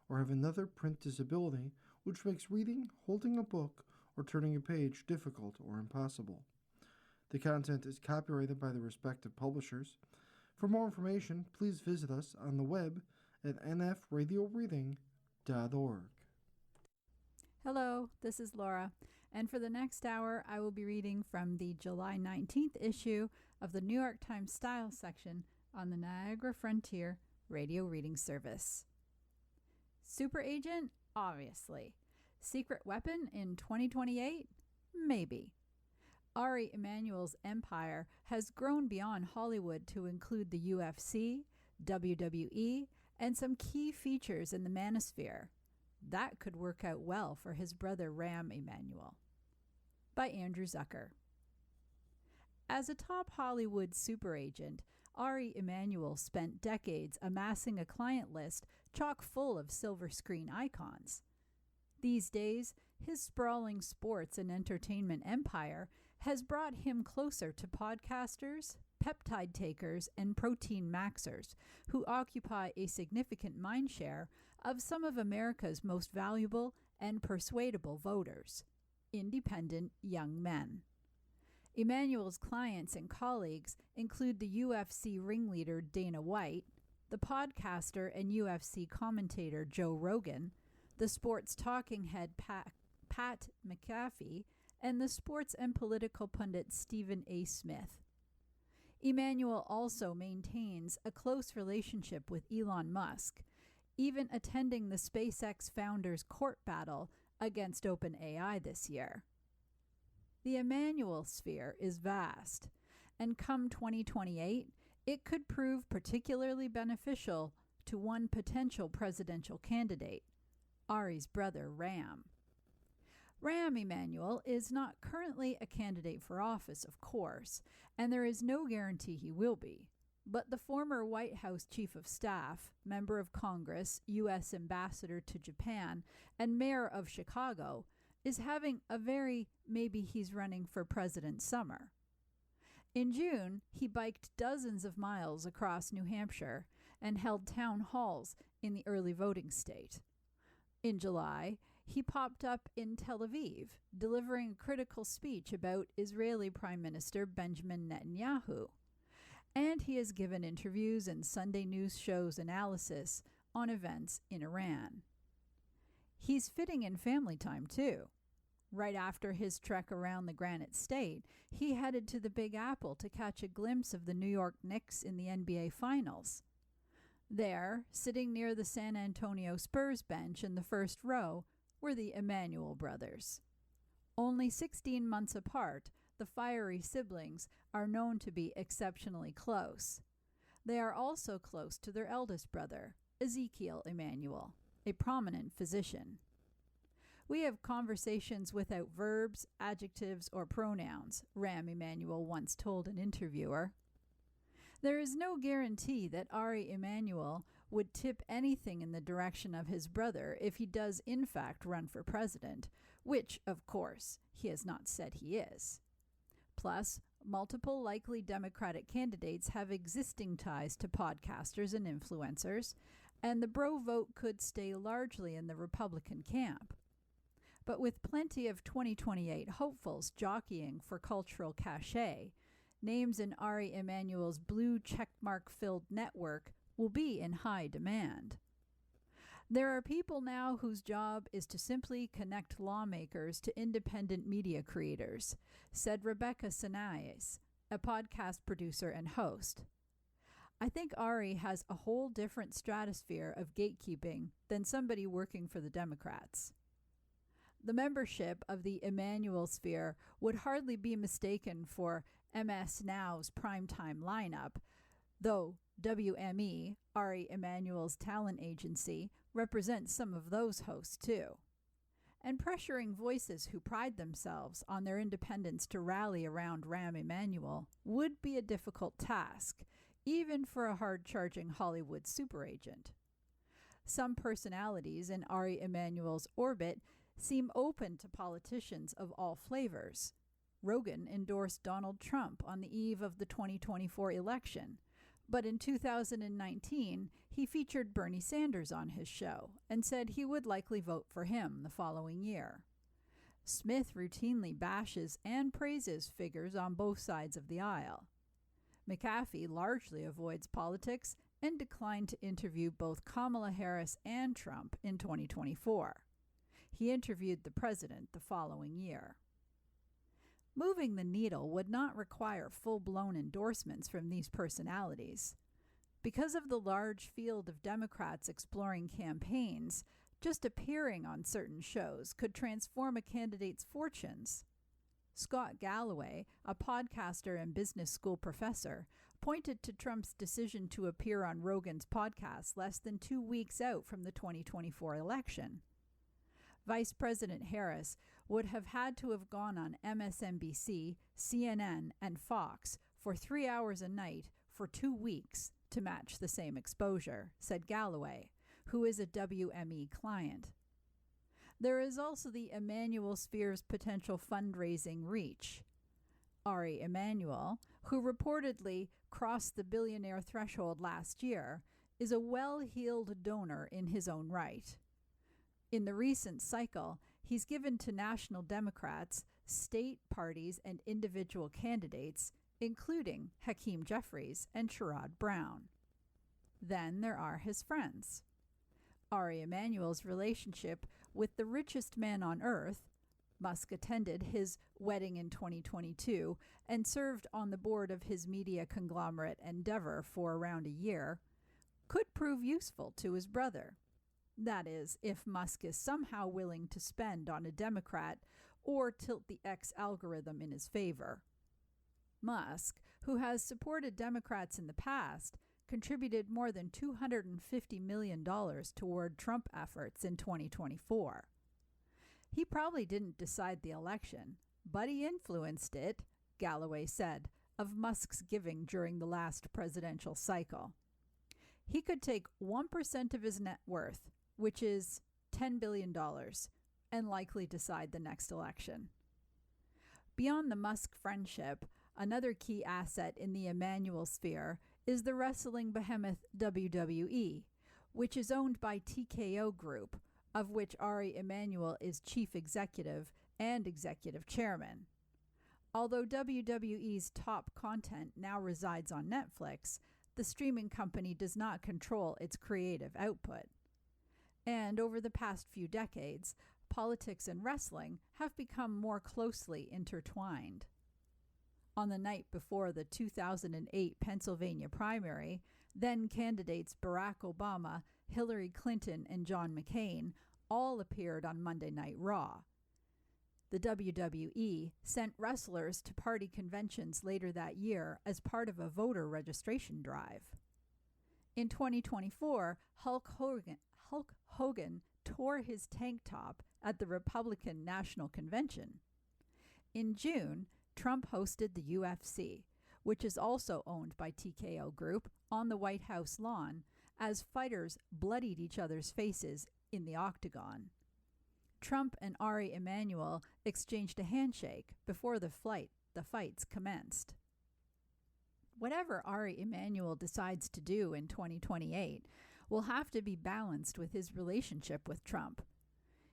or have another print disability which makes reading, holding a book, or turning a page difficult or impossible. The content is copyrighted by the respective publishers. For more information, please visit us on the web at nfradioreading.org. Hello, this is Laura, and for the next hour, I will be reading from the July 19th issue of the New York Times Style section on the Niagara Frontier Radio Reading Service. Super Agent? Obviously. Secret Weapon in 2028? Maybe. Ari Emanuel's empire has grown beyond Hollywood to include the UFC, WWE, and some key features in the manosphere. That could work out well for his brother Rahm Emanuel. By Andrew Zucker. As a top Hollywood super agent, Ari Emanuel spent decades amassing a client list chock full of silver screen icons. These days, his sprawling sports and entertainment empire has brought him closer to podcasters, peptide takers, and protein maxers, who occupy a significant mindshare of some of America's most valuable and persuadable voters, independent young men. Emanuel's clients and colleagues include the UFC ringleader Dana White, the podcaster and UFC commentator Joe Rogan, the sports talking head Pat McAfee, and the sports and political pundit Stephen A. Smith. Emanuel also maintains a close relationship with Elon Musk, even attending the SpaceX founder's court battle against OpenAI this year. The Emanuel sphere is vast, and come 2028, it could prove particularly beneficial to one potential presidential candidate, Ari's brother Rahm. Rahm Emanuel is not currently a candidate for office, of course, and there is no guarantee he will be. But the former White House Chief of Staff, Member of Congress, U.S. Ambassador to Japan, and Mayor of Chicago is having a very maybe he's running for president summer. In June, he biked dozens of miles across New Hampshire and held town halls in the early voting state. In July, he popped up in Tel Aviv, delivering a critical speech about Israeli Prime Minister Benjamin Netanyahu. And he has given interviews and Sunday news shows analysis on events in Iran. He's fitting in family time, too. Right after his trek around the Granite State, he headed to the Big Apple to catch a glimpse of the New York Knicks in the NBA Finals. There, sitting near the San Antonio Spurs bench in the first row, were the Emanuel brothers. Only 16 months apart, the fiery siblings are known to be exceptionally close. They are also close to their eldest brother, Ezekiel Emanuel, a prominent physician. We have conversations without verbs, adjectives, or pronouns, Rahm Emanuel once told an interviewer. There is no guarantee that Ari Emanuel would tip anything in the direction of his brother if he does in fact run for president, which, of course, he has not said he is. Plus, multiple likely Democratic candidates have existing ties to podcasters and influencers, and the bro vote could stay largely in the Republican camp. But with plenty of 2028 hopefuls jockeying for cultural cachet, names in Ari Emanuel's blue checkmark-filled network will be in high demand. There are people now whose job is to simply connect lawmakers to independent media creators, said Rebecca Sinais, a podcast producer and host. I think Ari has a whole different stratosphere of gatekeeping than somebody working for the Democrats. The membership of the Emanuel sphere would hardly be mistaken for MS Now's primetime lineup, though WME, Ari Emanuel's talent agency, represents some of those hosts too. And pressuring voices who pride themselves on their independence to rally around Rahm Emanuel would be a difficult task, even for a hard-charging Hollywood super agent. Some personalities in Ari Emanuel's orbit seem open to politicians of all flavors. Rogan endorsed Donald Trump on the eve of the 2024 election, But in 2019, he featured Bernie Sanders on his show and said he would likely vote for him the following year. Smith routinely bashes and praises figures on both sides of the aisle. McAfee largely avoids politics and declined to interview both Kamala Harris and Trump in 2024. He interviewed the president the following year. Moving the needle would not require full-blown endorsements from these personalities. Because of the large field of Democrats exploring campaigns, just appearing on certain shows could transform a candidate's fortunes. Scott Galloway, a podcaster and business school professor, pointed to Trump's decision to appear on Rogan's podcast less than 2 weeks out from the 2024 election. Vice President Harris would have had to have gone on MSNBC, CNN, and Fox for 3 hours a night for 2 weeks to match the same exposure, said Galloway, who is a WME client. There is also the Emanuel Sphere's potential fundraising reach. Ari Emanuel, who reportedly crossed the billionaire threshold last year, is a well-heeled donor in his own right. In the recent cycle, he's given to national Democrats, state parties, and individual candidates, including Hakeem Jeffries and Sherrod Brown. Then there are his friends. Ari Emanuel's relationship with the richest man on earth, Musk attended his wedding in 2022 and served on the board of his media conglomerate Endeavor for around a year, could prove useful to his brother. That is, if Musk is somehow willing to spend on a Democrat or tilt the X algorithm in his favor. Musk, who has supported Democrats in the past, contributed more than $250 million toward Trump efforts in 2024. He probably didn't decide the election, but he influenced it, Galloway said, of Musk's giving during the last presidential cycle. He could take 1% of his net worth, which is $10 billion, and likely decide the next election. Beyond the Musk friendship, another key asset in the Emanuel sphere is the wrestling behemoth WWE, which is owned by TKO Group, of which Ari Emanuel is chief executive and executive chairman. Although WWE's top content now resides on Netflix, the streaming company does not control its creative output. And over the past few decades, politics and wrestling have become more closely intertwined. On the night before the 2008 Pennsylvania primary, then candidates Barack Obama, Hillary Clinton, and John McCain all appeared on Monday Night Raw. The WWE sent wrestlers to party conventions later that year as part of a voter registration drive. In 2024, Hulk Hogan tore his tank top at the Republican National Convention. In June, Trump hosted the UFC, which is also owned by TKO Group, on the White House lawn as fighters bloodied each other's faces in the octagon. Trump and Ari Emanuel exchanged a handshake before the fights commenced. Whatever Ari Emanuel decides to do in 2028 will have to be balanced with his relationship with Trump.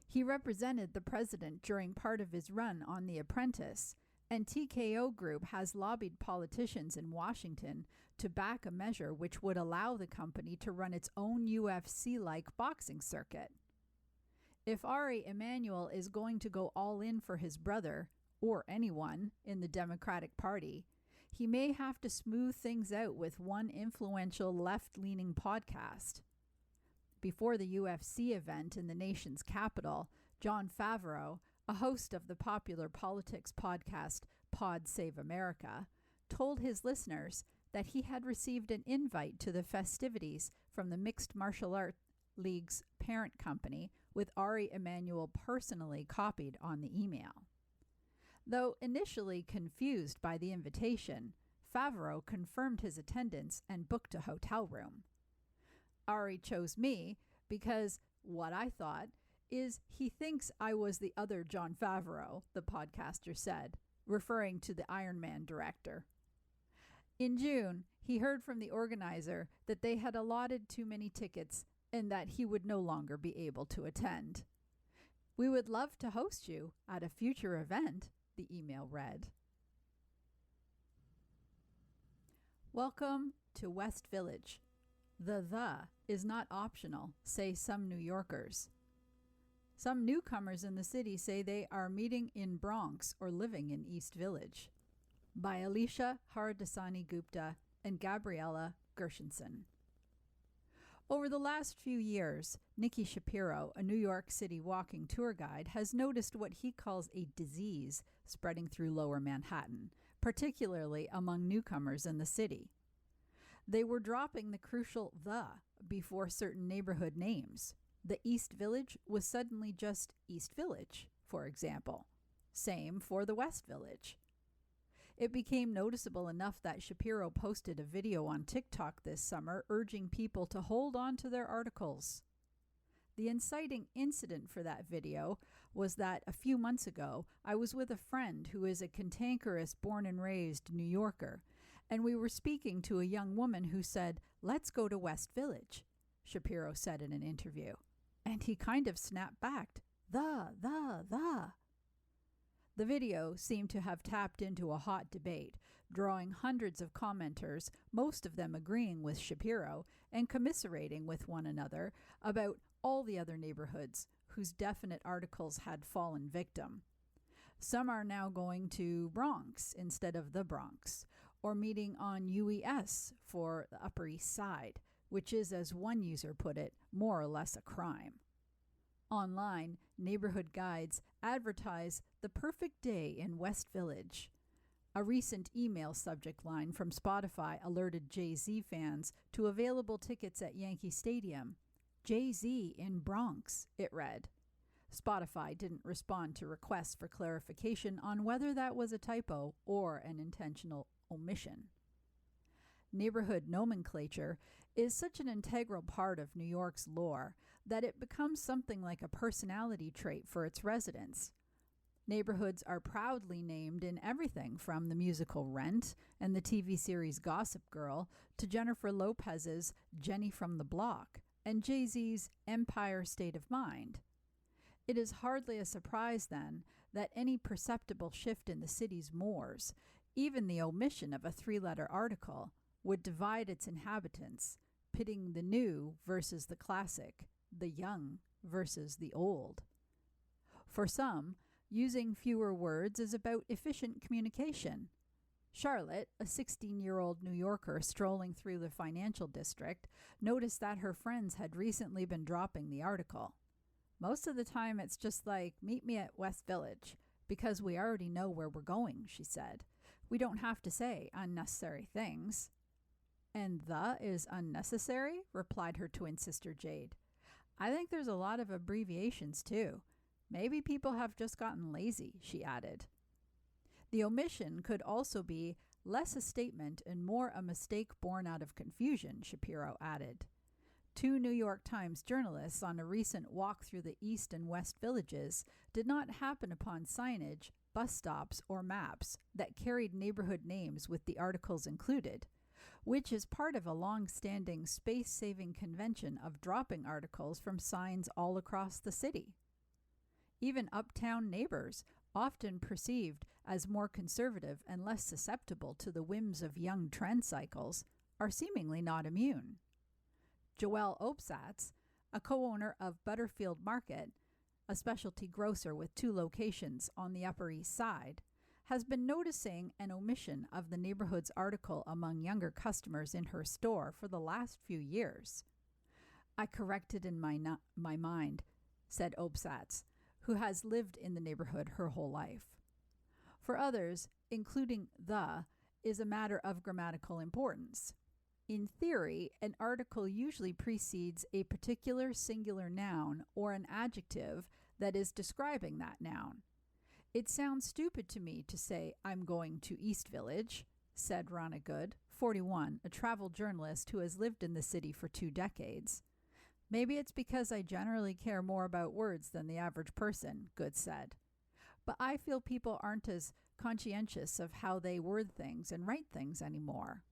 He represented the president during part of his run on The Apprentice, and TKO Group has lobbied politicians in Washington to back a measure which would allow the company to run its own UFC-like boxing circuit. If Ari Emanuel is going to go all in for his brother, or anyone, in the Democratic Party, he may have to smooth things out with one influential left-leaning podcast. Before the UFC event in the nation's capital, Jon Favreau, a host of the popular politics podcast Pod Save America, told his listeners that he had received an invite to the festivities from the Mixed Martial Arts League's parent company, with Ari Emanuel personally copied on the email. Though initially confused by the invitation, Favreau confirmed his attendance and booked a hotel room. Ari chose me because what I thought is he thinks I was the other Jon Favreau, the podcaster said, referring to the Iron Man director. In June, he heard from the organizer that they had allotted too many tickets and that he would no longer be able to attend. "We would love to host you at a future event," the email read. Welcome to West Village. The is not optional, say some New Yorkers. Some newcomers in the city say they are meeting in Bronx or living in East Village. By Alicia Haradasani Gupta and Gabriella Gershenson. Over the last few years, Nikki Shapiro, a New York City walking tour guide, has noticed what he calls a disease spreading through Lower Manhattan, particularly among newcomers in the city. They were dropping the crucial "the" before certain neighborhood names. The East Village was suddenly just East Village, for example. Same for the West Village. It became noticeable enough that Shapiro posted a video on TikTok this summer urging people to hold on to their articles. The inciting incident for that video was that a few months ago, I was with a friend who is a cantankerous born and raised New Yorker, and we were speaking to a young woman who said, "Let's go to West Village," Shapiro said in an interview. And he kind of snapped back, the. The video seemed to have tapped into a hot debate, drawing hundreds of commenters, most of them agreeing with Shapiro and commiserating with one another about all the other neighborhoods whose definite articles had fallen victim. Some are now going to Bronx instead of the Bronx, or meeting on UES for the Upper East Side, which is, as one user put it, more or less a crime. Online, neighborhood guides advertise the perfect day in West Village. A recent email subject line from Spotify alerted Jay-Z fans to available tickets at Yankee Stadium. "Jay-Z in Bronx," it read. Spotify didn't respond to requests for clarification on whether that was a typo or an intentional omission. Neighborhood nomenclature is such an integral part of New York's lore that it becomes something like a personality trait for its residents. Neighborhoods are proudly named in everything from the musical Rent and the TV series Gossip Girl to Jennifer Lopez's Jenny from the Block and Jay-Z's Empire State of Mind. It is hardly a surprise, then, that any perceptible shift in the city's mores, even the omission of a three-letter article, would divide its inhabitants, pitting the new versus the classic, the young versus the old. For some, using fewer words is about efficient communication. Charlotte, a 16-year-old New Yorker strolling through the financial district, noticed that her friends had recently been dropping the article. "Most of the time it's just like, meet me at West Village, because we already know where we're going," she said. "We don't have to say unnecessary things." "And the is unnecessary?" replied her twin sister Jade. "I think there's a lot of abbreviations too. Maybe people have just gotten lazy," she added. The omission could also be less a statement and more a mistake born out of confusion, Shapiro added. Two New York Times journalists on a recent walk through the East and West Villages did not happen upon signage, bus stops, or maps that carried neighborhood names with the articles included, which is part of a long-standing space-saving convention of dropping articles from signs all across the city. Even uptown neighbors, often perceived as more conservative and less susceptible to the whims of young trend cycles, are seemingly not immune. Joelle Opsatz, a co-owner of Butterfield Market, a specialty grocer with 2 locations on the Upper East Side, has been noticing an omission of the neighborhood's article among younger customers in her store for the last few years. "I corrected in my mind," said Opsatz, who has lived in the neighborhood her whole life. For others, including the is a matter of grammatical importance. In theory, an article usually precedes a particular singular noun or an adjective that is describing that noun. "It sounds stupid to me to say I'm going to East Village," said Rana Good, 41, a travel journalist who has lived in the city for 2 decades. "Maybe it's because I generally care more about words than the average person," Good said. "But I feel people aren't as conscientious of how they word things and write things anymore.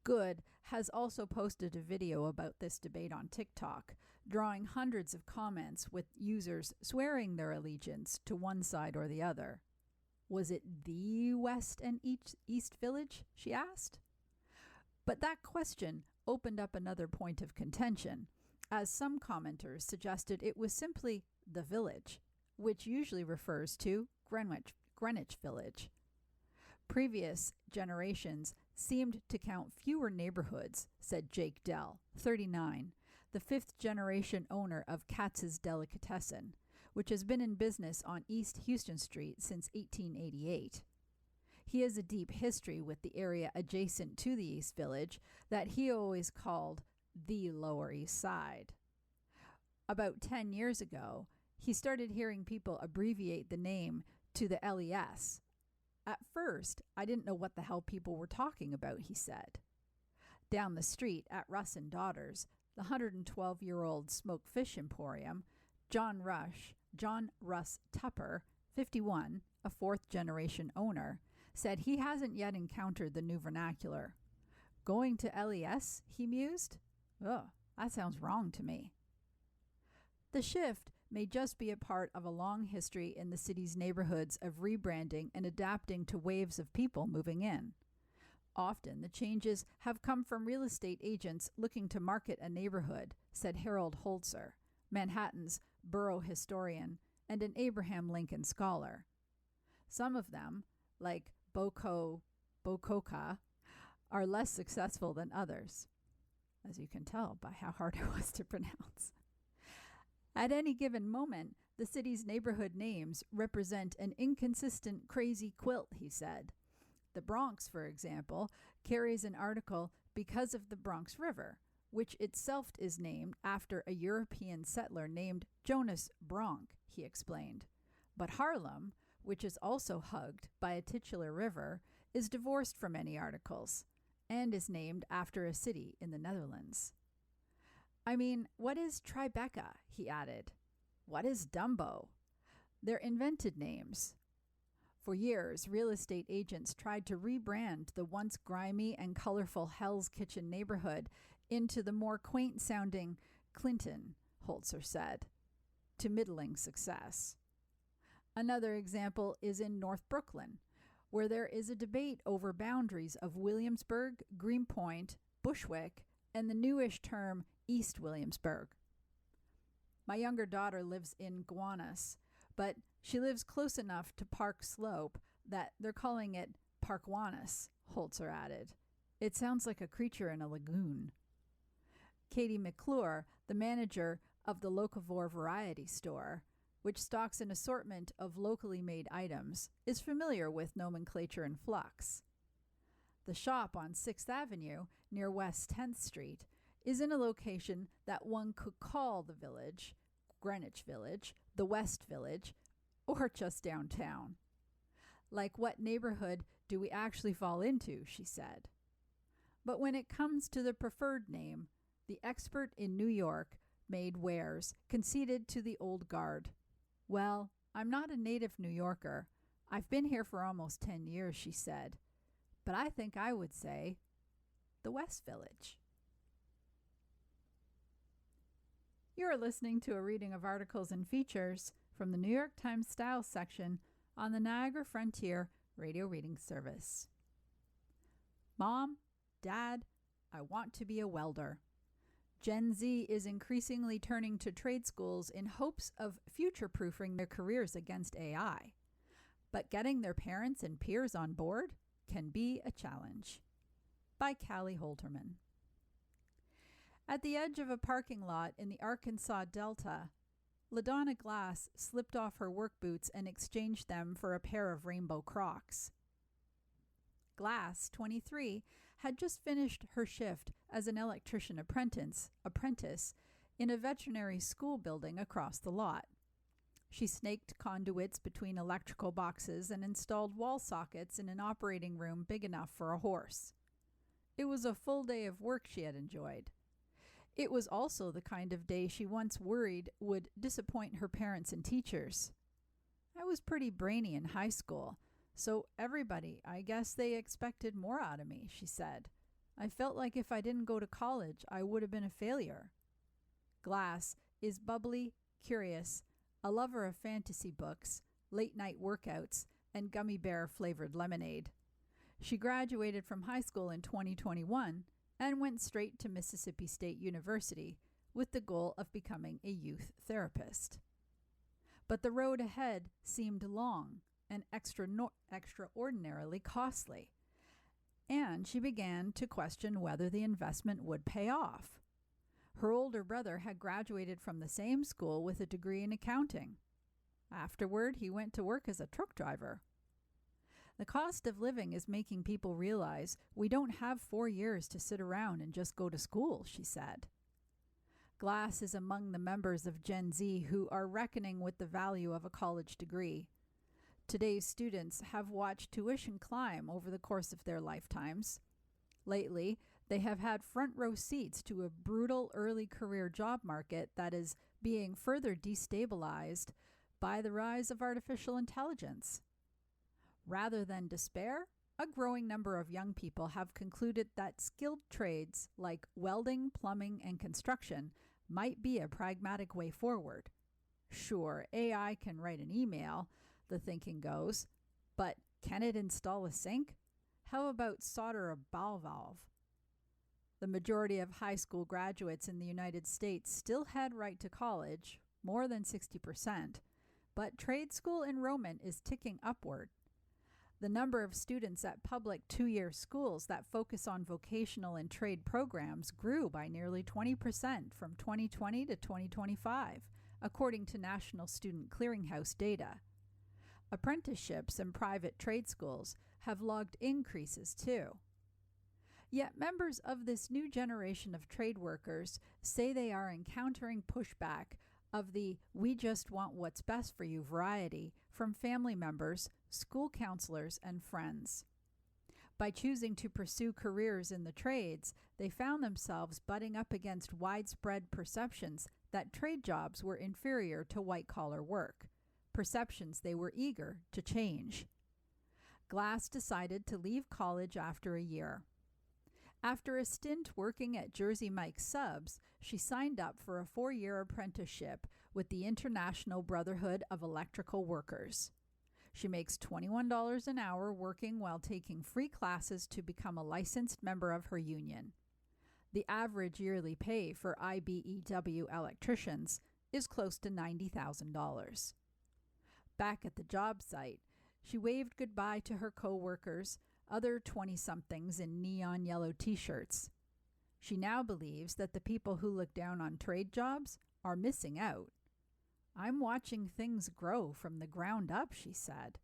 Good has also posted a video about this debate on TikTok, drawing hundreds of comments with users swearing their allegiance to one side or the other. Was it the West and East Village, she asked? But that question opened up another point of contention, as some commenters suggested it was simply the village, which usually refers to Greenwich Village. Previous generations seemed to count fewer neighborhoods, said Jake Dell, 39, the fifth-generation owner of Katz's Delicatessen, which has been in business on East Houston Street since 1888. He has a deep history with the area adjacent to the East Village that he always called the Lower East Side. About 10 years ago, he started hearing people abbreviate the name to the LES. At first, I didn't know what the hell people were talking about, he said. Down the street at Russ and Daughters, the 112-year-old smoked fish emporium, John Russ Tupper, 51, a fourth-generation owner, said he hasn't yet encountered the new vernacular. Going to LES, he mused? Ugh, that sounds wrong to me. The shift may just be a part of a long history in the city's neighborhoods of rebranding and adapting to waves of people moving in. Often the changes have come from real estate agents looking to market a neighborhood, said Harold Holzer, Manhattan's borough historian and an Abraham Lincoln scholar. Some of them, like Bococa, are less successful than others, as you can tell by how hard it was to pronounce. At any given moment, the city's neighborhood names represent an inconsistent, crazy quilt, he said. The Bronx, for example, carries an article because of the Bronx River, which itself is named after a European settler named Jonas Bronk, he explained. But Harlem, which is also hugged by a titular river, is divorced from any articles and is named after a city in the Netherlands. I mean, what is Tribeca? He added. What is Dumbo? They're invented names. For years, real estate agents tried to rebrand the once grimy and colorful Hell's Kitchen neighborhood into the more quaint-sounding Clinton, Holzer said, to middling success. Another example is in North Brooklyn, where there is a debate over boundaries of Williamsburg, Greenpoint, Bushwick, and the newish term East Williamsburg. My younger daughter lives in Gowanus, but she lives close enough to Park Slope that they're calling it Parkwanus, Holzer added. It sounds like a creature in a lagoon. Katie McClure, the manager of the Locavore Variety Store, which stocks an assortment of locally made items, is familiar with nomenclature in flux. The shop on 6th Avenue, near West 10th Street, is in a location that one could call the village, Greenwich Village, the West Village, or just downtown. Like, what neighborhood do we actually fall into, she said. But when it comes to the preferred name, the expert in New York made wares conceded to the old guard. Well, I'm not a native New Yorker. I've been here for almost 10 years, she said. But I think I would say the West Village. You're listening to a reading of articles and features from the New York Times Style section on the Niagara Frontier Radio Reading Service. Mom, Dad, I want to be a welder. Gen Z is increasingly turning to trade schools in hopes of future-proofing their careers against AI. But getting their parents and peers on board can be a challenge. By Callie Holterman. At the edge of a parking lot in the Arkansas Delta, LaDonna Glass slipped off her work boots and exchanged them for a pair of rainbow Crocs. Glass, 23, had just finished her shift as an electrician apprentice in a veterinary school building across the lot. She snaked conduits between electrical boxes and installed wall sockets in an operating room big enough for a horse. It was a full day of work she had enjoyed. It was also the kind of day she once worried would disappoint her parents and teachers. I was pretty brainy in high school, so everybody, I guess they expected more out of me, she said. I felt like if I didn't go to college, I would have been a failure. Glass is bubbly, curious, a lover of fantasy books, late-night workouts, and gummy bear-flavored lemonade. She graduated from high school in 2021 and went straight to Mississippi State University with the goal of becoming a youth therapist. But the road ahead seemed long and extraordinarily costly, and she began to question whether the investment would pay off. Her older brother had graduated from the same school with a degree in accounting. Afterward, he went to work as a truck driver. The cost of living is making people realize we don't have 4 years to sit around and just go to school, she said. Glass is among the members of Gen Z who are reckoning with the value of a college degree. Today's students have watched tuition climb over the course of their lifetimes. Lately, they have had front row seats to a brutal early career job market that is being further destabilized by the rise of artificial intelligence. Rather than despair, a growing number of young people have concluded that skilled trades like welding, plumbing, and construction might be a pragmatic way forward. Sure, AI can write an email, the thinking goes, but can it install a sink? How about solder a ball valve? The majority of high school graduates in the United States still head right to college, more than 60%, but trade school enrollment is ticking upward. The number of students at public 2-year schools that focus on vocational and trade programs grew by nearly 20% from 2020 to 2025, according to National Student Clearinghouse data. Apprenticeships and private trade schools have logged increases too. Yet members of this new generation of trade workers say they are encountering pushback of the "we just want what's best for you" variety from family members, school counselors, and friends. By choosing to pursue careers in the trades, they found themselves butting up against widespread perceptions that trade jobs were inferior to white-collar work, perceptions they were eager to change. Glass decided to leave college after a year. After a stint working at Jersey Mike's Subs, she signed up for a 4-year apprenticeship with the International Brotherhood of Electrical Workers. She makes $21 an hour working while taking free classes to become a licensed member of her union. The average yearly pay for IBEW electricians is close to $90,000. Back at the job site, she waved goodbye to her co-workers, other 20-somethings in neon yellow t-shirts. She now believes that the people who look down on trade jobs are missing out. "I'm watching things grow from the ground up," she said.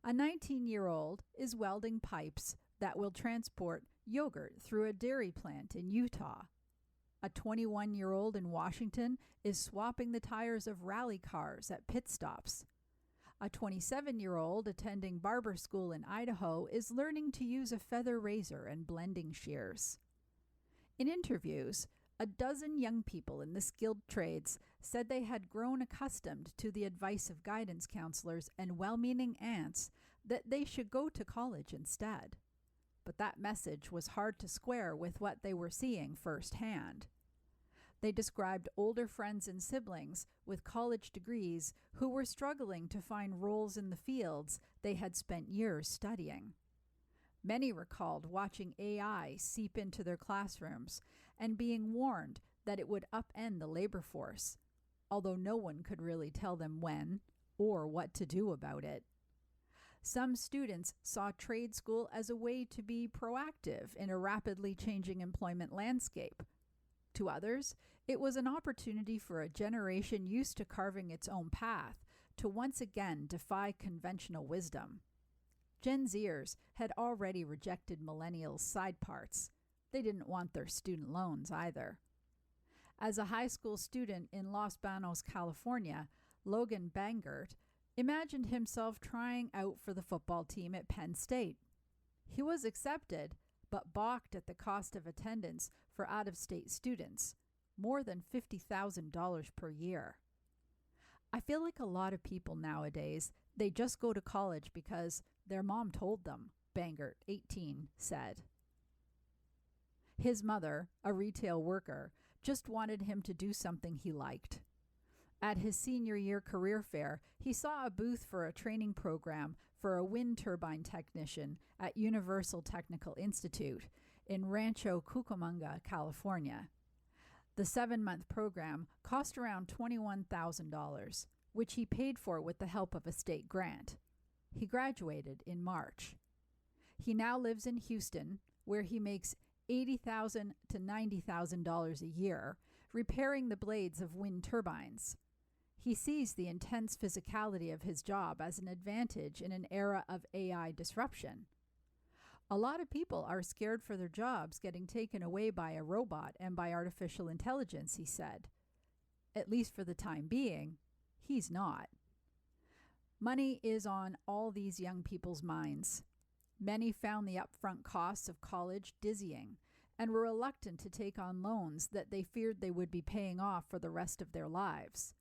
A 19-year-old is welding pipes that will transport yogurt through a dairy plant in Utah. A 21-year-old in Washington is swapping the tires of rally cars at pit stops. A 27-year-old attending barber school in Idaho is learning to use a feather razor and blending shears. In interviews, a dozen young people in the skilled trades said they had grown accustomed to the advice of guidance counselors and well-meaning aunts that they should go to college instead. But that message was hard to square with what they were seeing firsthand. They described older friends and siblings with college degrees who were struggling to find roles in the fields they had spent years studying. Many recalled watching AI seep into their classrooms and being warned that it would upend the labor force, although no one could really tell them when or what to do about it. Some students saw trade school as a way to be proactive in a rapidly changing employment landscape. To others, it was an opportunity for a generation used to carving its own path to once again defy conventional wisdom. Gen Zers had already rejected millennials' side parts. They didn't want their student loans either. As a high school student in Los Banos, California, Logan Bangert imagined himself trying out for the football team at Penn State. He was accepted, but balked at the cost of attendance for out-of-state students, more than $50,000 per year. I feel like a lot of people nowadays, they just go to college because their mom told them, Bangert, 18, said. His mother, a retail worker, just wanted him to do something he liked. At his senior year career fair, he saw a booth for a training program for a wind turbine technician at Universal Technical Institute in Rancho Cucamonga, California. The 7-month program cost around $21,000, which he paid for with the help of a state grant. He graduated in March. He now lives in Houston, where he makes $80,000 to $90,000 a year, repairing the blades of wind turbines. He sees the intense physicality of his job as an advantage in an era of AI disruption. A lot of people are scared for their jobs getting taken away by a robot and by artificial intelligence, he said. At least for the time being, he's not. Money is on all these young people's minds. Many found the upfront costs of college dizzying and were reluctant to take on loans that they feared they would be paying off for the rest of their lives.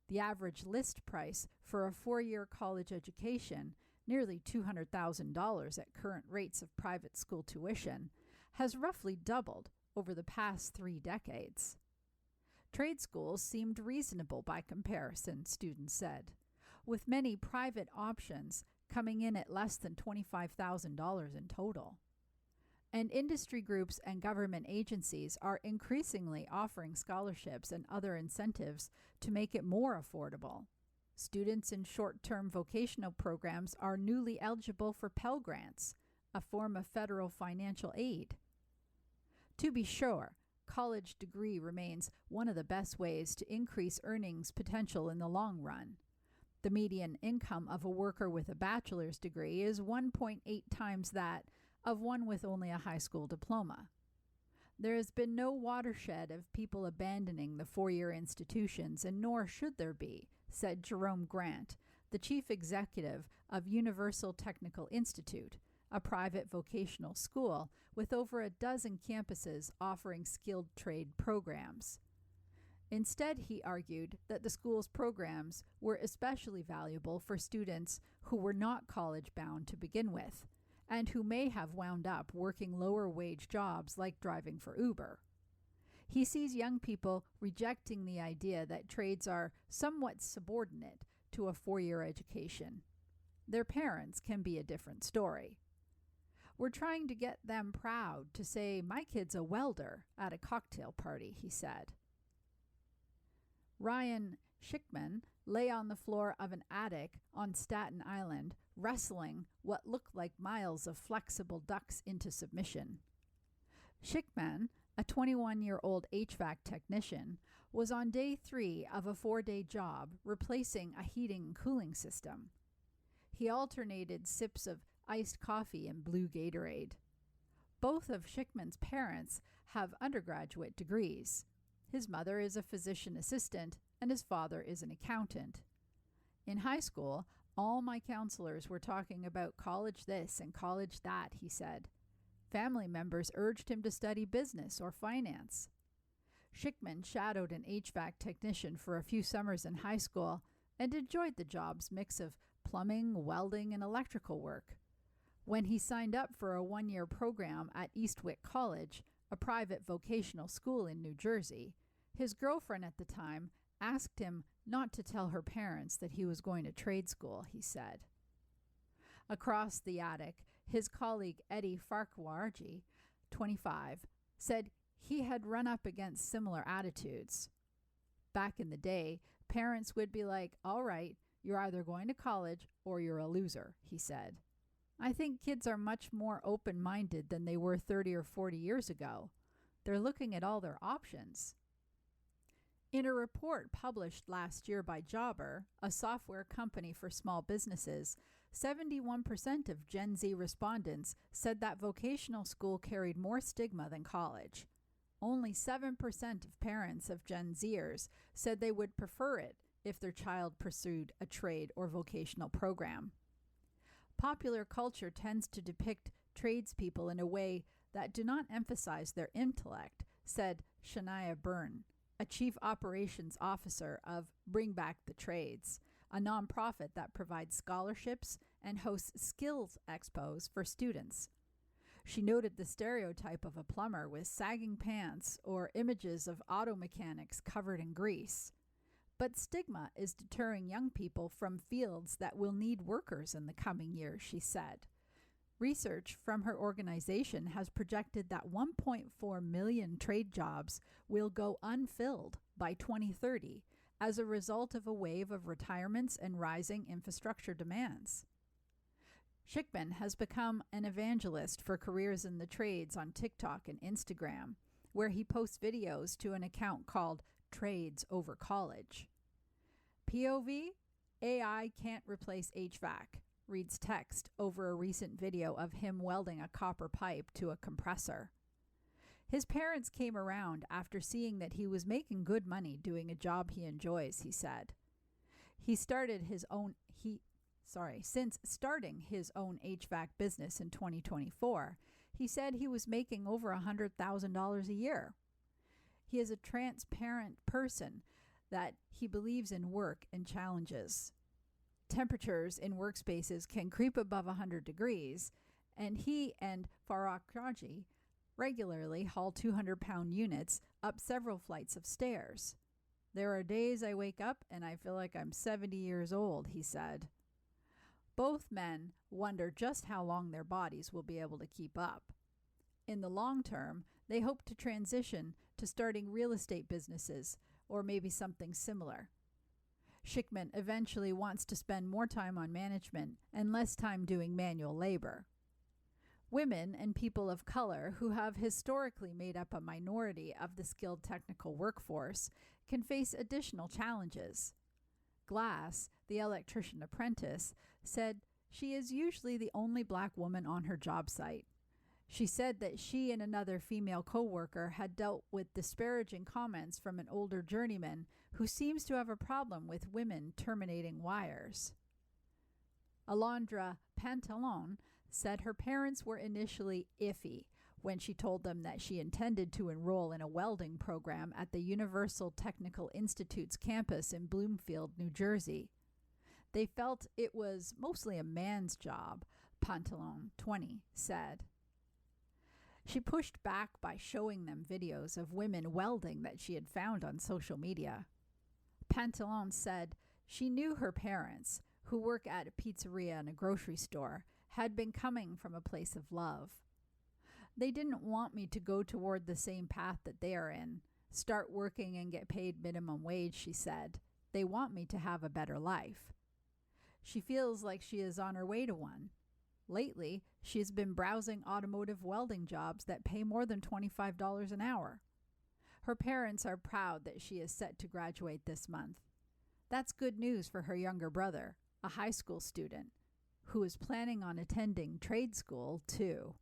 The average list price for a 4-year college education, nearly $200,000 at current rates of private school tuition, has roughly doubled over the past 3 decades. Trade schools seemed reasonable by comparison, students said, with many private options coming in at less than $25,000 in total. And industry groups and government agencies are increasingly offering scholarships and other incentives to make it more affordable. Students in short-term vocational programs are newly eligible for Pell Grants, a form of federal financial aid. To be sure, college degree remains one of the best ways to increase earnings potential in the long run. The median income of a worker with a bachelor's degree is 1.8 times that of one with only a high school diploma. There has been no watershed of people abandoning the 4-year institutions, and nor should there be, said Jerome Grant, the chief executive of Universal Technical Institute, a private vocational school with over a dozen campuses offering skilled trade programs. Instead, he argued that the school's programs were especially valuable for students who were not college-bound to begin with, and who may have wound up working lower-wage jobs like driving for Uber. He sees young people rejecting the idea that trades are somewhat subordinate to a 4-year education. Their parents can be a different story. We're trying to get them proud to say, "My kid's a welder," at a cocktail party, he said. Ryan Schickman lay on the floor of an attic on Staten Island, wrestling what looked like miles of flexible ducts into submission. Schickman, a 21-year-old HVAC technician, was on day 3 of a 4-day job replacing a heating and cooling system. He alternated sips of iced coffee and blue Gatorade. Both of Schickman's parents have undergraduate degrees. His mother is a physician assistant, and his father is an accountant. In high school, all my counselors were talking about college this and college that, he said. Family members urged him to study business or finance. Schickman shadowed an HVAC technician for a few summers in high school and enjoyed the job's mix of plumbing, welding, and electrical work. When he signed up for a 1-year program at Eastwick College, a private vocational school in New Jersey, his girlfriend at the time asked him not to tell her parents that he was going to trade school, he said. Across the attic, his colleague Eddie Farquharji, 25, said he had run up against similar attitudes. Back in the day, parents would be like, "All right, you're either going to college or you're a loser," he said. I think kids are much more open-minded than they were 30 or 40 years ago. They're looking at all their options. In a report published last year by Jobber, a software company for small businesses, 71% of Gen Z respondents said that vocational school carried more stigma than college. Only 7% of parents of Gen Zers said they would prefer it if their child pursued a trade or vocational program. Popular culture tends to depict tradespeople in a way that do not emphasize their intellect, said Shania Byrne, a chief operations officer of Bring Back the Trades, a nonprofit that provides scholarships and hosts skills expos for students. She noted the stereotype of a plumber with sagging pants or images of auto mechanics covered in grease. But stigma is deterring young people from fields that will need workers in the coming years, she said. Research from her organization has projected that 1.4 million trade jobs will go unfilled by 2030 as a result of a wave of retirements and rising infrastructure demands. Schickman has become an evangelist for careers in the trades on TikTok and Instagram, where he posts videos to an account called Trades Over College. POV: AI can't replace HVAC, reads text over a recent video of him welding a copper pipe to a compressor. His parents came around after seeing that he was making good money doing a job he enjoys, he said. Since starting his own HVAC business in 2024, he said he was making over $100,000 a year. He is a transparent person that he believes in work and challenges. Temperatures in workspaces can creep above 100 degrees, and he and Farah Kraji regularly haul 200-pound units up several flights of stairs. There are days I wake up and I feel like I'm 70 years old, he said. Both men wonder just how long their bodies will be able to keep up. In the long term, they hope to transition to starting real estate businesses or maybe something similar. Schickman eventually wants to spend more time on management and less time doing manual labor. Women and people of color who have historically made up a minority of the skilled technical workforce can face additional challenges. Glass, the electrician apprentice, said she is usually the only black woman on her job site. She said that she and another female co-worker had dealt with disparaging comments from an older journeyman who seems to have a problem with women terminating wires. Alondra Pantalon said her parents were initially iffy when she told them that she intended to enroll in a welding program at the Universal Technical Institute's campus in Bloomfield, New Jersey. They felt it was mostly a man's job, Pantalon, 20, said. She pushed back by showing them videos of women welding that she had found on social media. Pantalon said she knew her parents, who work at a pizzeria and a grocery store, had been coming from a place of love. They didn't want me to go toward the same path that they are in, start working and get paid minimum wage, she said. They want me to have a better life. She feels like she is on her way to one. Lately, she has been browsing automotive welding jobs that pay more than $25 an hour. Her parents are proud that she is set to graduate this month. That's good news for her younger brother, a high school student, who is planning on attending trade school too.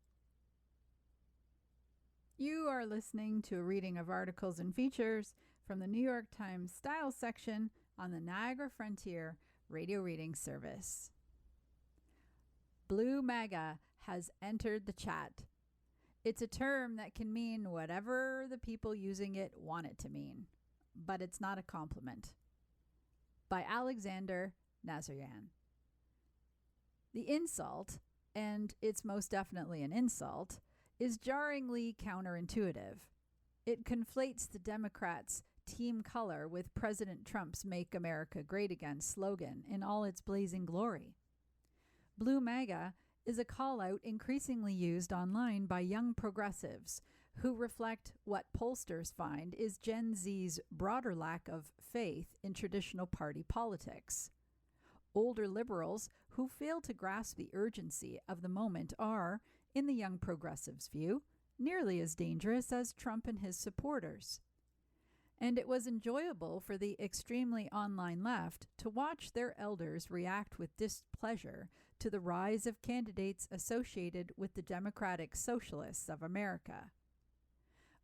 You are listening to a reading of articles and features from the New York Times Style section on the Niagara Frontier Radio Reading Service. Blue MAGA has entered the chat. It's a term that can mean whatever the people using it want it to mean, but it's not a compliment. By Alexander Nazarian. The insult, and it's most definitely an insult, is jarringly counterintuitive. It conflates the Democrats' team color with President Trump's Make America Great Again slogan in all its blazing glory. Blue MAGA is a call-out increasingly used online by young progressives who reflect what pollsters find is Gen Z's broader lack of faith in traditional party politics. Older liberals who fail to grasp the urgency of the moment are, in the young progressives' view, nearly as dangerous as Trump and his supporters. And it was enjoyable for the extremely online left to watch their elders react with displeasure to the rise of candidates associated with the Democratic Socialists of America.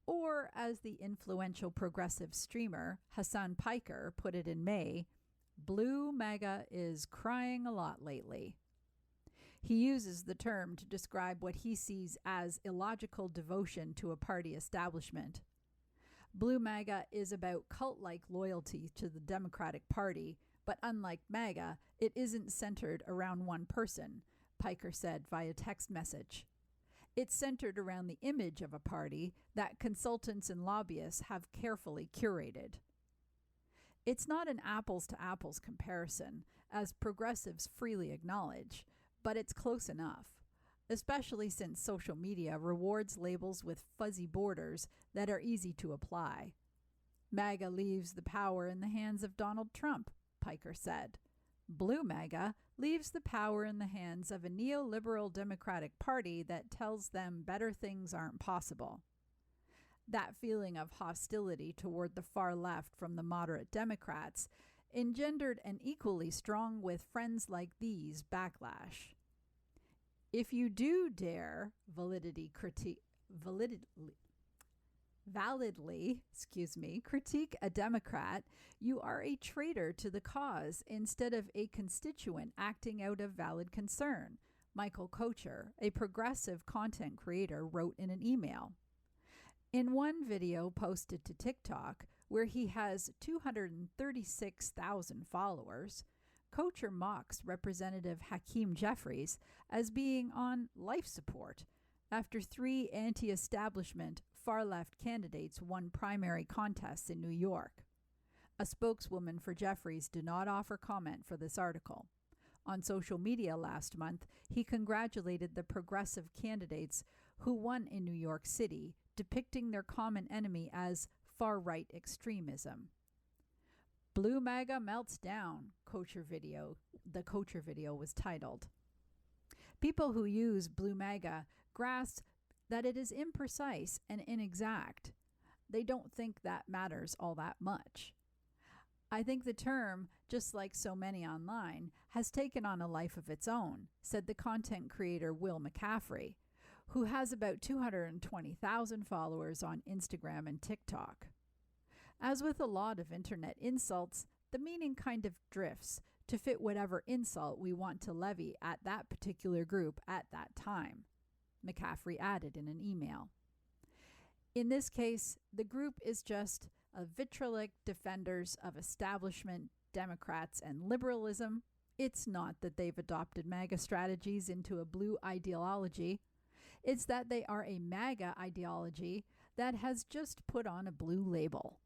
Or, as the influential progressive streamer Hassan Piker put it in May, Blue MAGA is crying a lot lately. He uses the term to describe what he sees as illogical devotion to a party establishment. Blue MAGA is about cult-like loyalty to the Democratic Party, but unlike MAGA, it isn't centered around one person, Piker said via text message. It's centered around the image of a party that consultants and lobbyists have carefully curated. It's not an apples to apples comparison, as progressives freely acknowledge, but it's close enough, especially since social media rewards labels with fuzzy borders that are easy to apply. MAGA leaves the power in the hands of Donald Trump, Piker said. Blue MAGA leaves the power in the hands of a neoliberal Democratic Party that tells them better things aren't possible. That feeling of hostility toward the far left from the moderate Democrats engendered an equally strong with friends like these backlash. If you do dare validly critique a Democrat, you are a traitor to the cause instead of a constituent acting out of valid concern, Michael Kocher, a progressive content creator, wrote in an email. In one video posted to TikTok, where he has 236,000 followers, Kocher mocks Representative Hakeem Jeffries as being on life support after 3 anti-establishment far-left candidates won primary contests in New York. A spokeswoman for Jeffries did not offer comment for this article. On social media last month, he congratulated the progressive candidates who won in New York City, depicting their common enemy as far-right extremism. Blue MAGA melts down, the Kocher video was titled. People who use Blue MAGA grasp that it is imprecise and inexact. They don't think that matters all that much. I think the term, just like so many online, has taken on a life of its own, said the content creator Will McCaffrey, who has about 220,000 followers on Instagram and TikTok. As with a lot of internet insults, the meaning kind of drifts to fit whatever insult we want to levy at that particular group at that time, McCaffrey added in an email. In this case, the group is just a vitriolic defenders of establishment Democrats and liberalism. It's not that they've adopted MAGA strategies into a blue ideology. It's that they are a MAGA ideology that has just put on a blue label.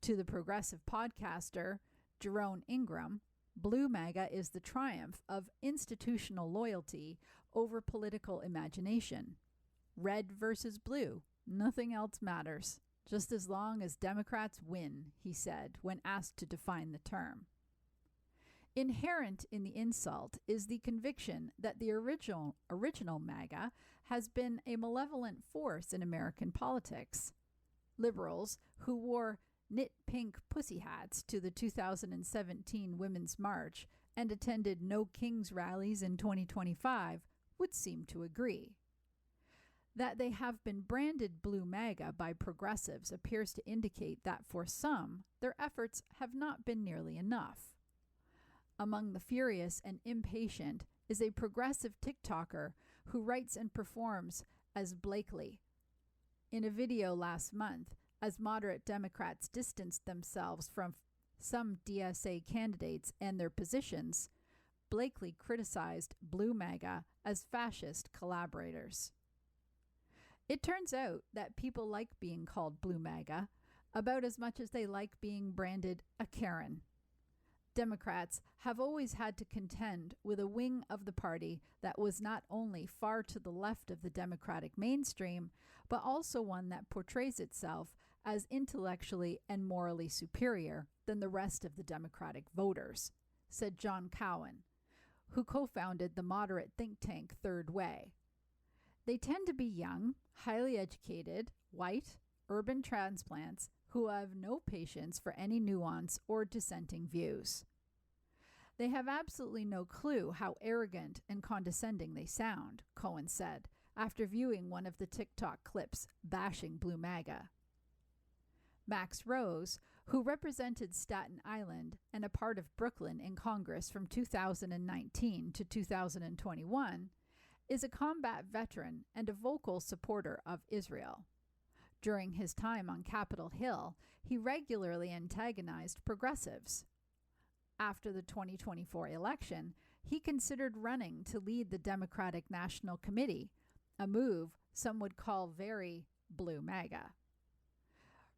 To the progressive podcaster, Jerome Ingram, Blue MAGA is the triumph of institutional loyalty over political imagination. Red versus blue, nothing else matters, just as long as Democrats win, he said when asked to define the term. Inherent in the insult is the conviction that the original MAGA has been a malevolent force in American politics. Liberals who wore knit pink pussy hats to the 2017 Women's March and attended No Kings rallies in 2025 would seem to agree. That they have been branded Blue MAGA by progressives appears to indicate that for some, their efforts have not been nearly enough. Among the furious and impatient is a progressive TikToker who writes and performs as Blakely. In a video last month, as moderate Democrats distanced themselves from some DSA candidates and their positions, Blakely criticized Blue MAGA as fascist collaborators. It turns out that people like being called Blue MAGA about as much as they like being branded a Karen. Democrats have always had to contend with a wing of the party that was not only far to the left of the Democratic mainstream, but also one that portrays itself as intellectually and morally superior than the rest of the Democratic voters, said John Cowan, who co-founded the moderate think tank Third Way. They tend to be young, highly educated, white, urban transplants who have no patience for any nuance or dissenting views. They have absolutely no clue how arrogant and condescending they sound, Cohen said, after viewing one of the TikTok clips bashing Blue MAGA. Max Rose, who represented Staten Island and a part of Brooklyn in Congress from 2019 to 2021, is a combat veteran and a vocal supporter of Israel. During his time on Capitol Hill, he regularly antagonized progressives. After the 2024 election, he considered running to lead the Democratic National Committee, a move some would call very Blue MAGA.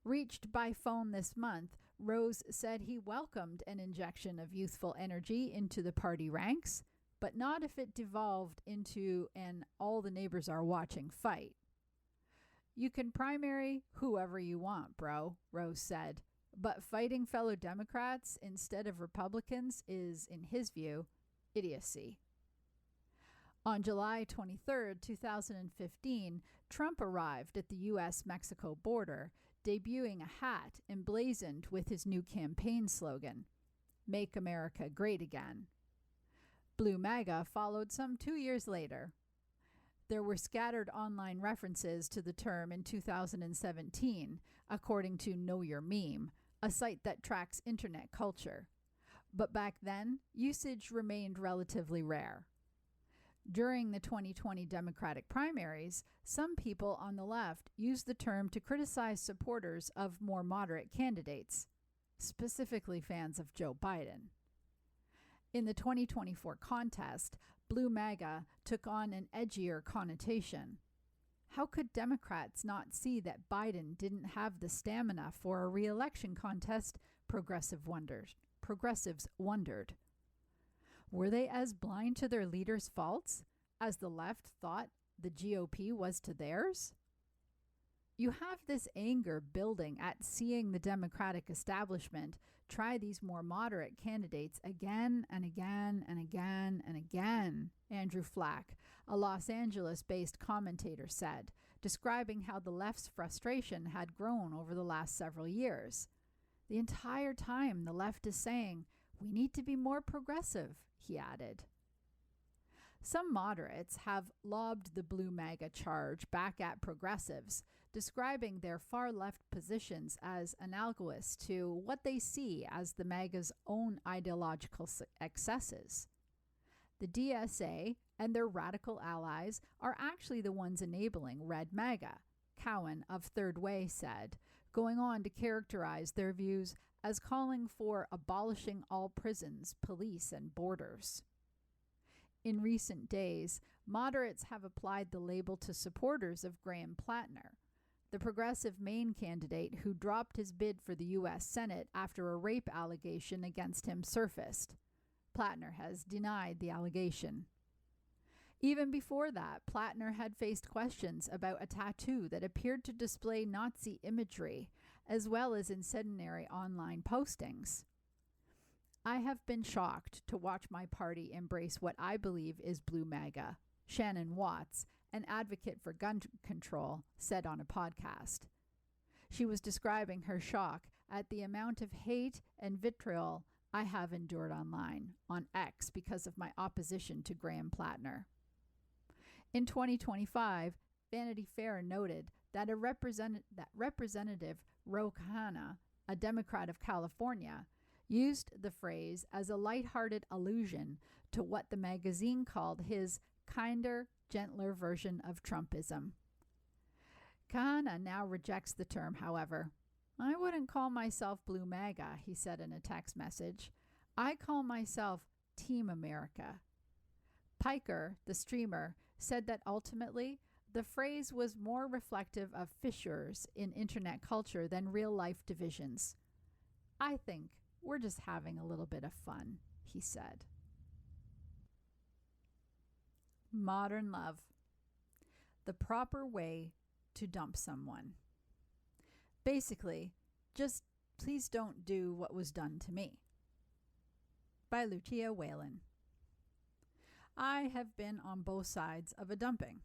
Reached by phone this month, Rose said he welcomed an injection of youthful energy into the party ranks, but not if it devolved into an all the neighbors are watching fight. You can primary whoever you want, bro, Rose said, but fighting fellow Democrats instead of Republicans is, in his view, idiocy. On July 23, 2015, Trump arrived at the U.S.-Mexico border, debuting a hat emblazoned with his new campaign slogan, "Make America Great Again." Blue MAGA followed some 2 years later. There were scattered online references to the term in 2017, according to Know Your Meme, a site that tracks internet culture. But back then, usage remained relatively rare. During the 2020 Democratic primaries, some people on the left used the term to criticize supporters of more moderate candidates, specifically fans of Joe Biden. In the 2024 contest, Blue MAGA took on an edgier connotation. How could Democrats not see that Biden didn't have the stamina for a re-election contest? Progressives wondered. Were they as blind to their leaders' faults as the left thought the GOP was to theirs? You have this anger building at seeing the Democratic establishment try these more moderate candidates again and again and again and again, Andrew Flack, a Los Angeles-based commentator, said, describing how the left's frustration had grown over the last several years. The entire time the left is saying, "We need to be more progressive," he added. Some moderates have lobbed the Blue MAGA charge back at progressives, describing their far-left positions as analogous to what they see as the MAGA's own ideological excesses. The DSA and their radical allies are actually the ones enabling Red MAGA, Cowan of Third Way said, going on to characterize their views as calling for abolishing all prisons, police, and borders. In recent days, moderates have applied the label to supporters of Graham Plattner, the progressive Maine candidate who dropped his bid for the U.S. Senate after a rape allegation against him surfaced. Plattner has denied the allegation. Even before that, Plattner had faced questions about a tattoo that appeared to display Nazi imagery, as well as incendiary online postings. I have been shocked to watch my party embrace what I believe is Blue MAGA, Shannon Watts, an advocate for gun control, said on a podcast. She was describing her shock at the amount of hate and vitriol I have endured online, on X, because of my opposition to Graham Plattner. In 2025, Vanity Fair noted that Representative Ro Khanna, a Democrat of California, used the phrase as a lighthearted allusion to what the magazine called his kinder, gentler version of Trumpism. Khanna now rejects the term, however. "I wouldn't call myself Blue MAGA," he said in a text message. "I call myself Team America." Piker, the streamer, said that ultimately the phrase was more reflective of fissures in internet culture than real-life divisions. "I think we're just having a little bit of fun," he said. Modern love. The proper way to dump someone. Basically, just please don't do what was done to me. By Lucia Whalen. I have been on both sides of a dumping,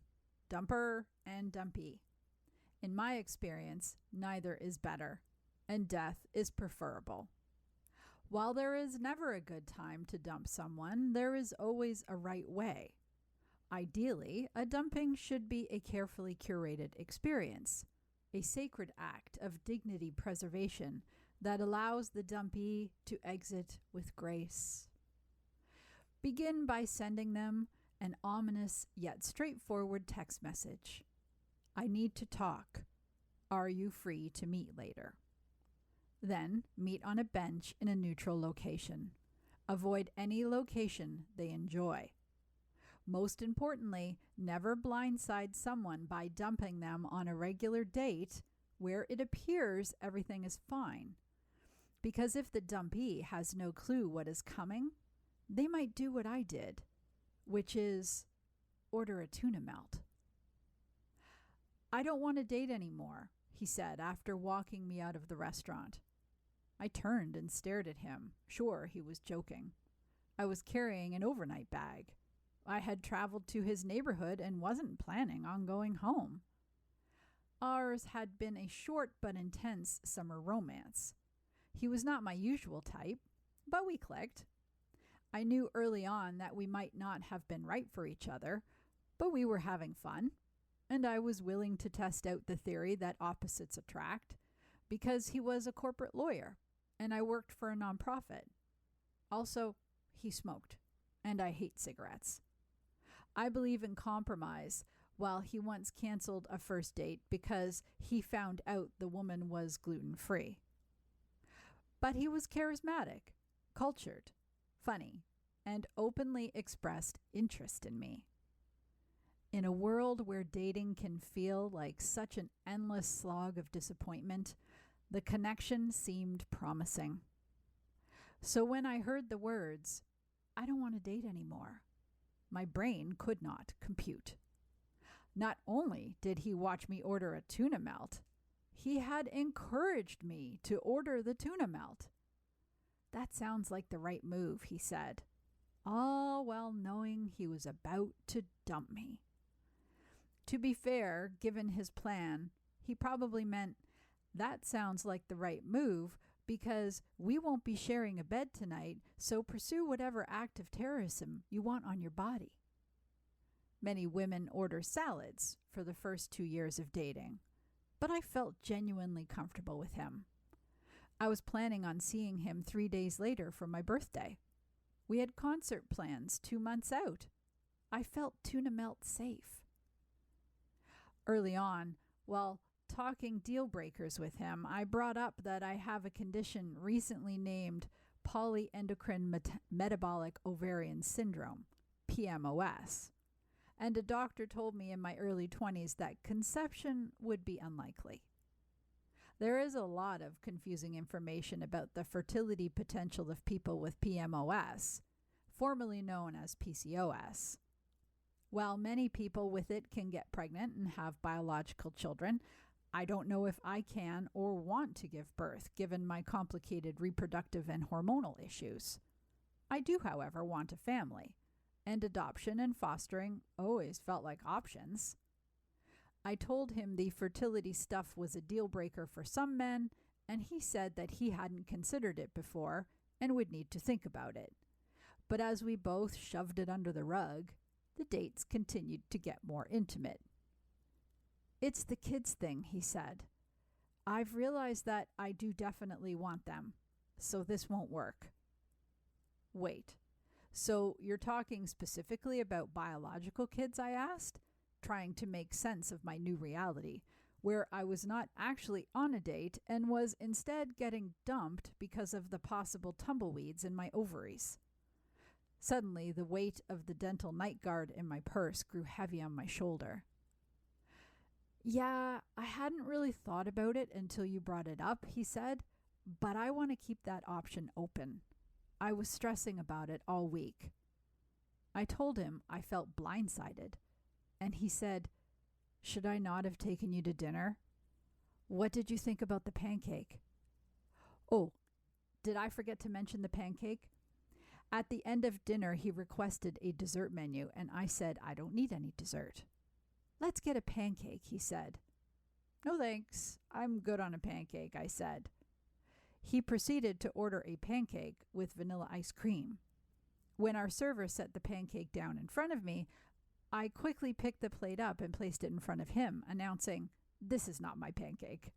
dumper and dumpee. In my experience, neither is better, and death is preferable. While there is never a good time to dump someone, there is always a right way. Ideally, a dumping should be a carefully curated experience, a sacred act of dignity preservation that allows the dumpee to exit with grace. Begin by sending them an ominous yet straightforward text message. "I need to talk. Are you free to meet later?" Then meet on a bench in a neutral location. Avoid any location they enjoy. Most importantly, never blindside someone by dumping them on a regular date where it appears everything is fine. Because if the dumpee has no clue what is coming, they might do what I did, which is order a tuna melt. "I don't want to date anymore," he said after walking me out of the restaurant. I turned and stared at him, sure he was joking. I was carrying an overnight bag. I had traveled to his neighborhood and wasn't planning on going home. Ours had been a short but intense summer romance. He was not my usual type, but we clicked. I knew early on that we might not have been right for each other, but we were having fun, and I was willing to test out the theory that opposites attract, because he was a corporate lawyer, and I worked for a nonprofit. Also, he smoked, and I hate cigarettes. I believe in compromise, while he once canceled a first date because he found out the woman was gluten-free. But he was charismatic, cultured, funny, and openly expressed interest in me. In a world where dating can feel like such an endless slog of disappointment, the connection seemed promising. So when I heard the words, "I don't want to date anymore," my brain could not compute. Not only did he watch me order a tuna melt, he had encouraged me to order the tuna melt. "That sounds like the right move," he said, all while knowing he was about to dump me. To be fair, given his plan, he probably meant, "That sounds like the right move because we won't be sharing a bed tonight, so pursue whatever act of terrorism you want on your body." Many women order salads for the first 2 years of dating, but I felt genuinely comfortable with him. I was planning on seeing him 3 days later for my birthday. We had concert plans 2 months out. I felt tuna melt safe. Early on, while talking deal breakers with him, I brought up that I have a condition recently named polyendocrine metabolic ovarian syndrome, PMOS, and a doctor told me in my early 20s that conception would be unlikely. There is a lot of confusing information about the fertility potential of people with PMOS, formerly known as PCOS. While many people with it can get pregnant and have biological children, I don't know if I can or want to give birth, given my complicated reproductive and hormonal issues. I do, however, want a family, and adoption and fostering always felt like options. I told him the fertility stuff was a deal breaker for some men, and he said that he hadn't considered it before and would need to think about it. But as we both shoved it under the rug, the dates continued to get more intimate. "It's the kids thing," he said. "I've realized that I do definitely want them, so this won't work." "Wait, so you're talking specifically about biological kids?" I asked, trying to make sense of my new reality, where I was not actually on a date and was instead getting dumped because of the possible tumbleweeds in my ovaries. Suddenly, the weight of the dental night guard in my purse grew heavy on my shoulder. "Yeah, I hadn't really thought about it until you brought it up," he said, "but I want to keep that option open. I was stressing about it all week." I told him I felt blindsided, and he said, "Should I not have taken you to dinner? What did you think about the pancake?" Oh, did I forget to mention the pancake? At the end of dinner, he requested a dessert menu, and I said I don't need any dessert. "Let's get a pancake," he said. "No thanks, I'm good on a pancake," I said. He proceeded to order a pancake with vanilla ice cream. When our server set the pancake down in front of me, I quickly picked the plate up and placed it in front of him, announcing, "This is not my pancake."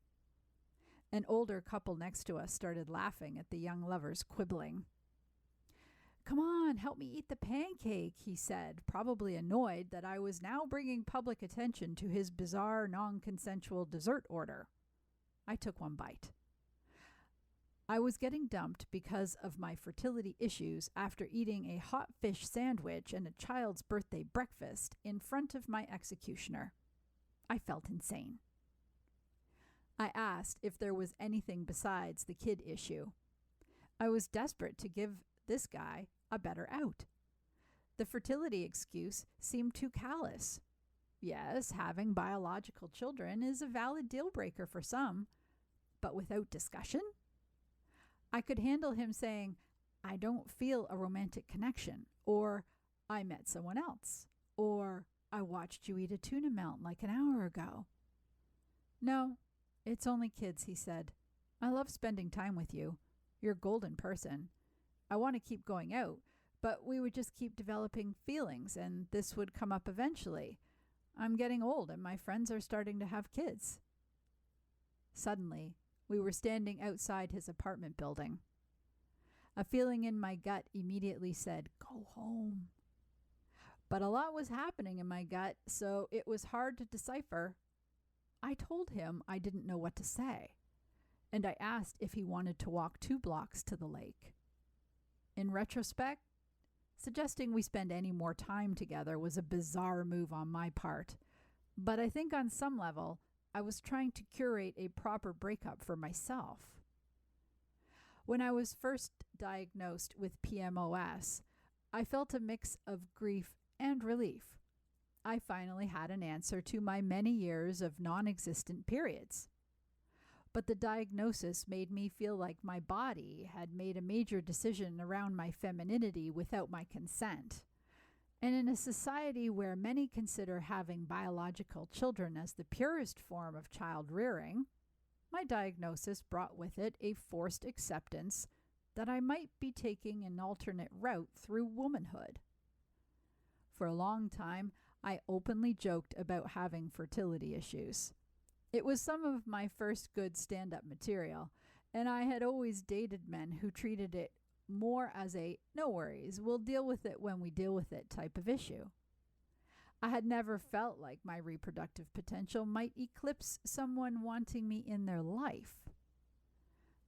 An older couple next to us started laughing at the young lovers quibbling. "Come on, help me eat the pancake," he said, probably annoyed that I was now bringing public attention to his bizarre, non-consensual dessert order. I took one bite. I was getting dumped because of my fertility issues after eating a hot fish sandwich and a child's birthday breakfast in front of my executioner. I felt insane. I asked if there was anything besides the kid issue. I was desperate to give this guy a better out. The fertility excuse seemed too callous. Yes, having biological children is a valid deal breaker for some, but without discussion? I could handle him saying, I don't feel a romantic connection, or I met someone else, or I watched you eat a tuna melt like an hour ago. No, it's only kids, he said. I love spending time with you. You're a golden person. I want to keep going out, but we would just keep developing feelings, and this would come up eventually. I'm getting old, and my friends are starting to have kids. Suddenly, we were standing outside his apartment building. A feeling in my gut immediately said, go home. But a lot was happening in my gut, so it was hard to decipher. I told him I didn't know what to say, and I asked if he wanted to walk 2 blocks to the lake. In retrospect, suggesting we spend any more time together was a bizarre move on my part, but I think on some level, I was trying to curate a proper breakup for myself. When I was first diagnosed with PMOS, I felt a mix of grief and relief. I finally had an answer to my many years of non-existent periods. But the diagnosis made me feel like my body had made a major decision around my femininity without my consent. And in a society where many consider having biological children as the purest form of child rearing, my diagnosis brought with it a forced acceptance that I might be taking an alternate route through womanhood. For a long time, I openly joked about having fertility issues. It was some of my first good stand-up material, and I had always dated men who treated it more as a no worries, we'll deal with it when we deal with it type of issue. I had never felt like my reproductive potential might eclipse someone wanting me in their life.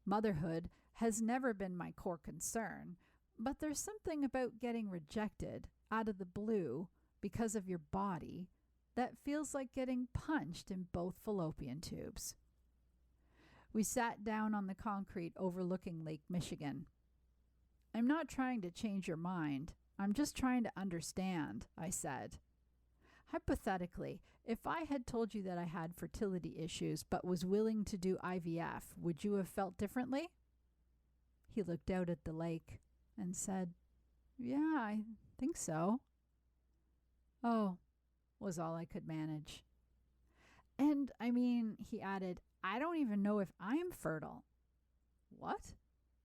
Motherhood has never been my core concern, but there's something about getting rejected out of the blue because of your body that feels like getting punched in both fallopian tubes. We sat down on the concrete overlooking Lake Michigan. I'm not trying to change your mind. I'm just trying to understand, I said. Hypothetically, if I had told you that I had fertility issues but was willing to do IVF, would you have felt differently? He looked out at the lake and said, Yeah, I think so. Oh, was all I could manage. And he added, I don't even know if I'm fertile. What?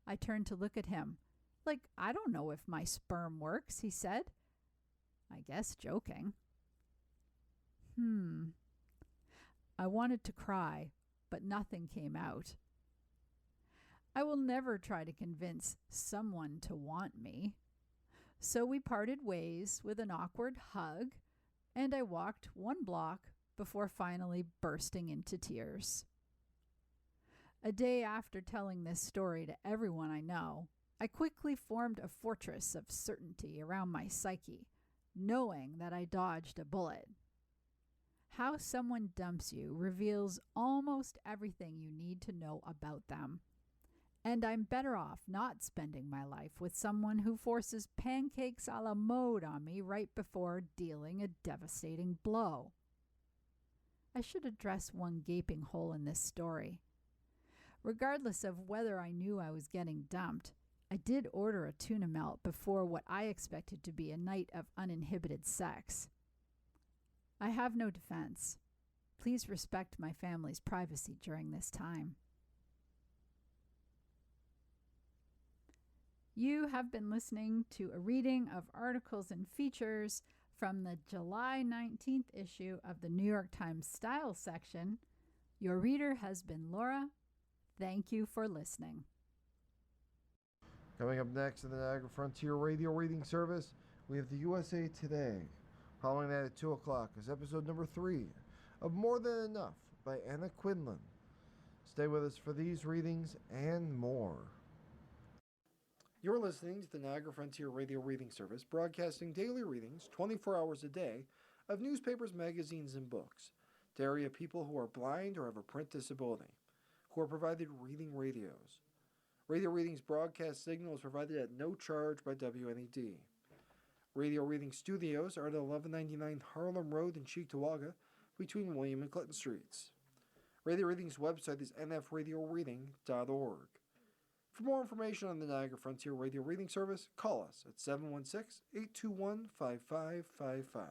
I turned to look at him. Like, I don't know if my sperm works, he said. I guess joking. I wanted to cry, but nothing came out. I will never try to convince someone to want me. So we parted ways with an awkward hug, and I walked 1 block before finally bursting into tears. A day after telling this story to everyone I know, I quickly formed a fortress of certainty around my psyche, knowing that I dodged a bullet. How someone dumps you reveals almost everything you need to know about them. And I'm better off not spending my life with someone who forces pancakes a la mode on me right before dealing a devastating blow. I should address one gaping hole in this story. Regardless of whether I knew I was getting dumped, I did order a tuna melt before what I expected to be a night of uninhibited sex. I have no defense. Please respect my family's privacy during this time. You have been listening to a reading of articles and features from the July 19th issue of the New York Times Style section. Your reader has been Laura. Thank you for listening. Coming up next in the Niagara Frontier Radio Reading Service, we have the USA Today. Following that at 2 o'clock is episode number 3 of More Than Enough by Anna Quinlan. Stay with us for these readings and more. You're listening to the Niagara Frontier Radio Reading Service, broadcasting daily readings 24 hours a day of newspapers, magazines, and books to area people who are blind or have a print disability, who are provided reading radios. Radio Readings broadcast signal is provided at no charge by WNED. Radio Reading Studios are at 1199 Harlem Road in Cheektowaga, between William and Clinton Streets. Radio Reading's website is nfradioreading.org. For more information on the Niagara Frontier Radio Reading Service, call us at 716-821-5555.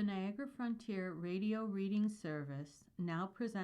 The Niagara Frontier Radio Reading Service now presents